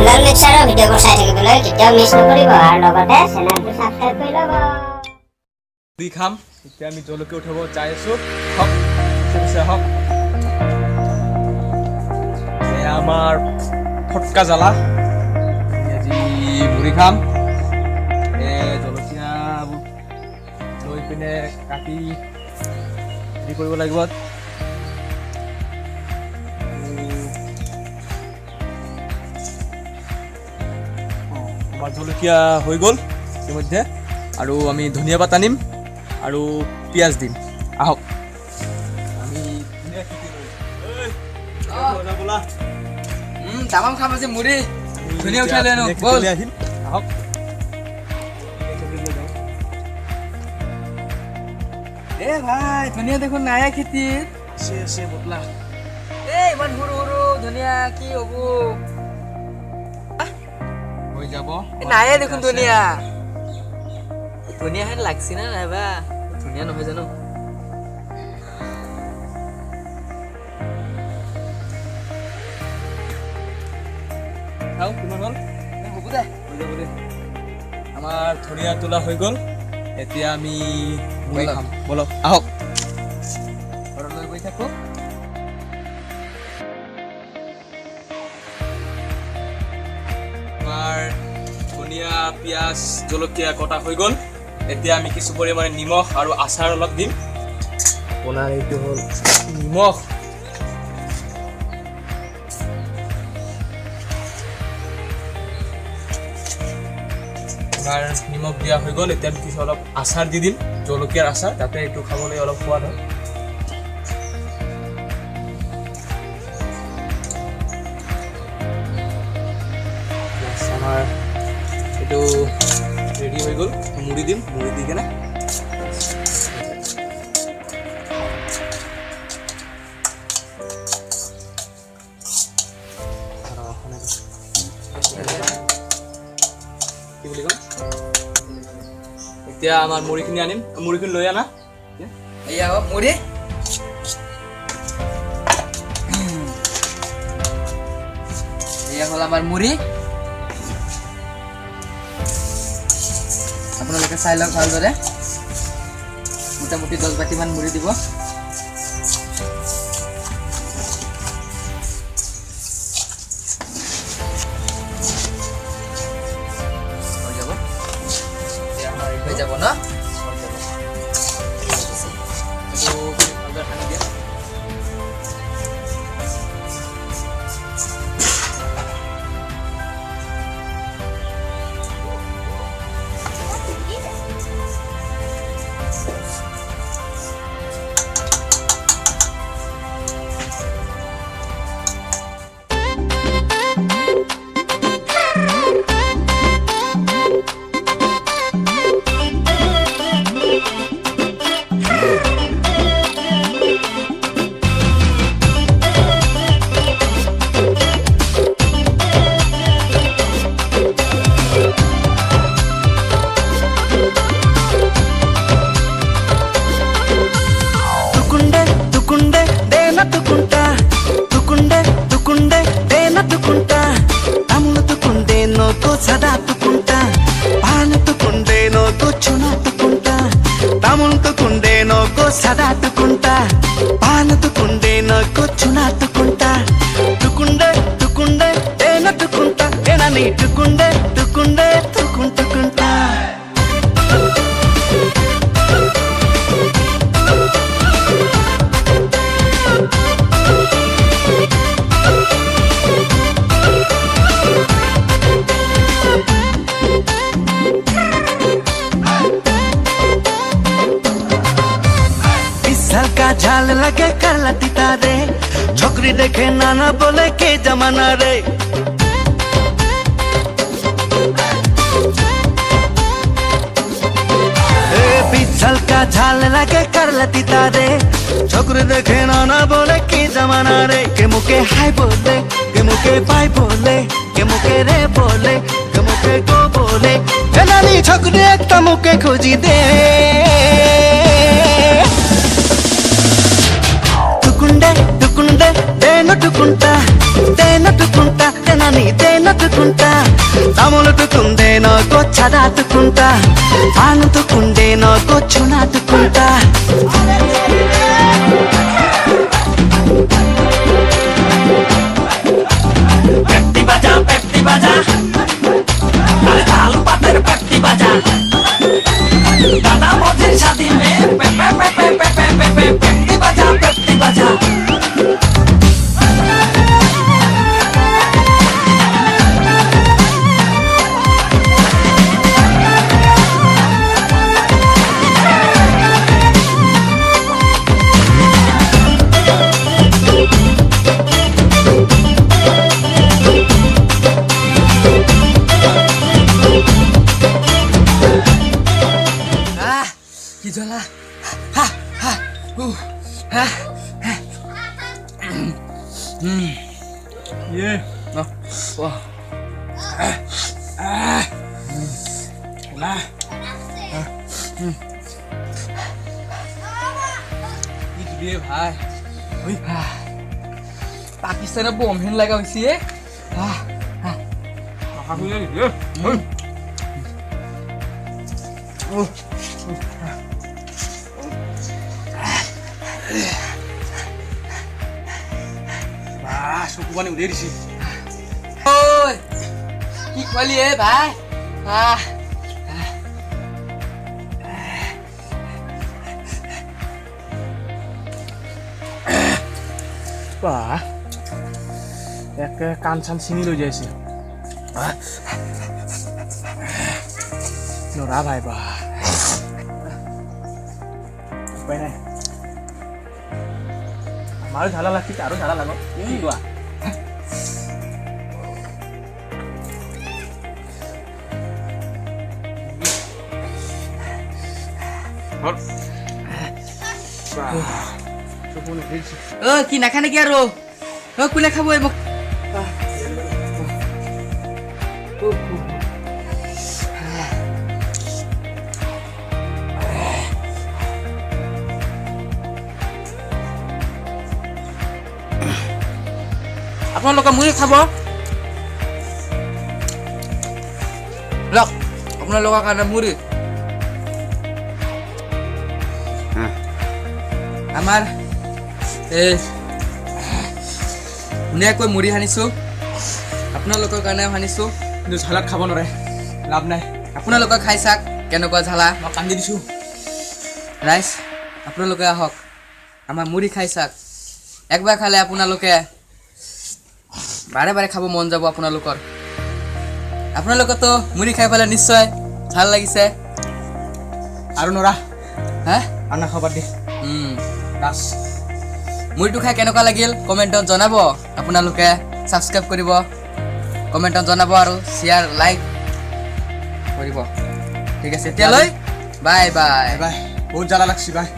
দুলাল মেক্সাৰৰ ভিডিঅ'বোৰ চাই থাকিবলৈ কেতিয়াও মিছ নকৰিব আৰু লগতে চেনেলটো সাবস্ক্ৰাইব কৰি ল'ব। দি খাম এতিয়া আমি জলকীয়া উঠাব যাই আছো। হক পিছে হক এয়া আমাৰ ফটকা জ্বালা আজি মুড়ি খাম। জলকীয়া লৈ পিনে কাটি হেৰি কৰিব লাগিব। আমাৰ জলকীয়া হৈ গ'ল ইতিমধ্যে আৰু আমি ধনিয়া পাত আনিম আৰু পিঁয়াজ দিম। আহক আমি তামাম খাম আজি মুড়ি ধনিয়া উঠাই লৈ আনো বল আহিম। আহক এ ভাই ধনিয়া দেখোন নাই খেতিত আছে বটলা ইমান সৰু সৰু ধনিয়া কি হ'ব হৈ যাব। নাই দেখোন ধনিয়া ধনিয়া হেন লাগছি না নাইবা ধনিয়া নহয় জানো খাওঁ কিমান হ'ল হ'ব দে হৈ যাব দে। আমাৰ ধনিয়া তোলা হৈ গ'ল এতিয়া আমি মুড়ি খাম বলক আহক ঘৰলৈ গৈ থাকো। আমাৰ ধনিয়া পিঁয়াজ জলকীয়া কটা হৈ গ'ল এতিয়া আমি কিছু পৰিমাণে নিমখ আৰু আচাৰ অলপ দিম। আপোনাৰ এইটো হ'ল নিমখ আপোনাৰ নিমখ দিয়া হৈ গ'ল এতিয়া আমি কিছু অলপ আচাৰ দি দিম জলকীয়াৰ আচাৰ যাতে এইটো খাবলৈ অলপ সোৱাদ হয়। আমাৰ এইটো ৰেডি হৈ গ'ল মুড়ি দিম মুড়ি দি কেনে কি বুলি ক'ম এতিয়া আমাৰ মুড়িখিনি আনিম মুড়িখিনি লৈ আনা এয়া হওক মুড়ি এয়া হ'ল আমাৰ মুড়ি আপোনালোকে চাই লওক ভালদৰে মোটামুটি 10 বাটিমান মুড়ি দিব। হৈ যাব ন సదాతుకుంటా పాలతుకుండేనోకు చునాతుకుంటా తములుతుకుండేనోకు సదాతుకుంటా పాలతుకుండేనోకు చునాతుకుంటా తుకుండే తుకుండే ఏనతుకుంటా ఏనని తుకుండే తుకుండే తుకుంటుకుంటా झाल लगे करलती तारे छोकरी देखे नाना बोले के जमाना रे पिछल का झाल लगे करलती तारे छोकरी देखे नाना बोले के जमाना रे के मुके हाय बोले के मुके बाय बोले के मुके रे बोले के मुके गो बोले नानी छोकरी एक मुके खोजी दे తుకుండే తుకుండే దేనట్టుకుంటా దేనట్టుకుంటా నీదేనొత్తుకుంటా తములుతుకుందే నోకొచ్చ దాటుకుంటా ఆనుతుకుండే నోకొచ్చు నాటుకుంటా పెట్టి బజా अरे तालू पातर पेप्टी बजा दादा मोदी शादी में पे पे पे पे पे पे पे पे पेप्टी बजा কি জ্বলা হা হা হা ये ला দিয়ে ভাই পাকিস্তানের বোম হেন লাগা হইছে চকু পানী উলিয়াই দিছে ঐ কি কলি এ ভাই বাহ একে কাণ চান ছিঙি লৈ যাইছে নৰা ভাই বা উপায় নাই আমাৰো ঝালা লাগছে তাৰো ঝালা লাগক কি কোৱা কি নাখা নেকি আৰু কোনে খাব এই মোক আপোনালোকে মুড়ি খাব লওক আপোনালোকৰ কাৰণে মুড়ি আমাৰ ধুনীয়াকৈ মুড়ি সানিছোঁ আপোনালোকৰ কাৰণে সানিছোঁ কিন্তু ঝালাত খাব নোৱাৰে লাভ নাই আপোনালোকে খাই চাওক কেনেকুৱা ঝালা মই কান্দি দিছোঁ ৰাইজ আপোনালোকে আহক আমাৰ মুড়ি খাই চাওক একবাৰ খালে আপোনালোকে বাৰে বাৰে খাব মন যাব আপোনালোকতো মুড়ি খাই পেলাই নিশ্চয় ভাল লাগিছে আৰু নৰা হা আনা খাবাৰ দি ৰাস মুড়িটো খাই কেনেকুৱা লাগিল কমেণ্টত জনাব আপোনালোকে ছাবস্ক্ৰাইব কৰিব কমেণ্টত জনাব আৰু শ্বেয়াৰ লাইক কৰিব ঠিক আছে এতিয়ালৈ বাই বাই বাই বহুত জ্বালা লাগছি বাই